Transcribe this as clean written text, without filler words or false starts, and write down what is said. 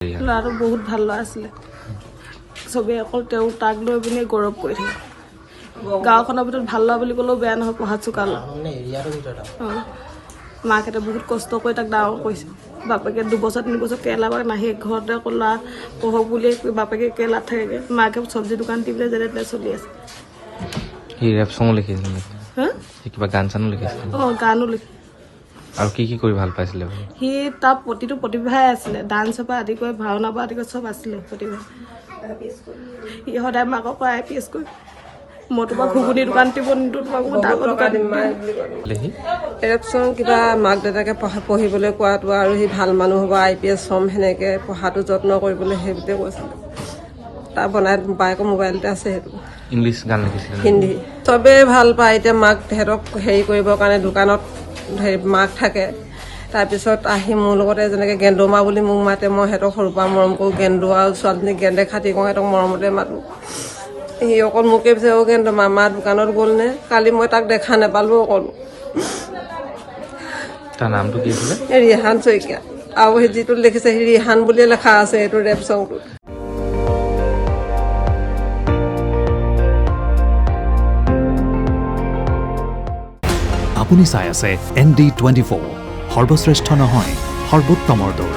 ল'ৰাটো বহুত ভাল ল'ৰা আছিলে চবেই অকল তেওঁ তাক লৈ পিনে গৌৰৱ কৰি থাকে গাঁওখনৰ ভিতৰত ভাল ল'ৰা বুলি ক'লেও বেয়া নহয় পঢ়াত চোকা ল'ৰা মাকহঁতে বহুত কষ্ট কৰি তাক ডাঙৰ কৰিছে বাপেকে 2 বছৰ 3 বছৰ কেৰেলা পৰা নাহি ঘৰতে অকল ল'ৰা পঢ়ক বুলিয়ে বাপেকে কেৰেলাত থাকেগৈ মাকে চব্জি দোকান দি পেলাই যেনে তেনে চলি আছে সি ৰেপ চঙো লিখিছিল হা কিবা গান চানো লিখিছিল গানো লিখে আৰু কি কৰি ভাল পাইছিলে সি তাৰ প্ৰতিটো প্ৰতিভাই আছিলে ডান্সৰ পৰা আদি কৰি ভাওনাৰ পৰা আদি কৰি চব আছিলে প্ৰতিভা সি সদায় মাকক কয় IPS কৰি মই তোমাৰ ঘুগুনি দোকান দিব নিদিওঁ তোমাক মই ডাঙৰ দোকান দিম ৰেপ চং কিবা মাক দেউতাকে পঢ়িবলৈ কোৱাটো আৰু সি ভাল মানুহ হ'ব IPS হ'ম সেনেকৈ পঢ়াটো যত্ন কৰিবলৈ সেই বুলিয়ে কৈছিলে তাৰ বনাই বায়েকৰ মোবাইলতে আছে সেইটো ইংলিছ গান লিখিছিল হিন্দী চবেই ভাল পায় এতিয়া মাক তেহেঁতক হেৰি কৰিবৰ কাৰণে দোকানত হেৰি মাক থাকে তাৰপিছত আহি মোৰ লগতে যেনেকৈ গেন্দমা বুলি মোক মাতে মই সিহঁতক সৰুৰ পৰা মৰম কৰোঁ গেন্দু আৰু ছোৱালীজনীক গেন্দে খাতি কৰোঁ সিহঁতক মৰমতে মাতোঁ সি অকল মোকে পিছে গেন্দমা মা দোকানত গ'লনে কালি মই তাক দেখা নাপালোঁ অকল তাৰ নামটো কি আছিলে ৰিহান শইকীয়া আৰু সেই যিটো লিখিছে সি ৰিহান বুলিয়ে লেখা আছে এইটো ৰেপ চংটোত আপুনি চাই আছে ND24 সৰ্বশ্ৰেষ্ঠ নহয় সৰ্বোত্তমৰ দৌৰ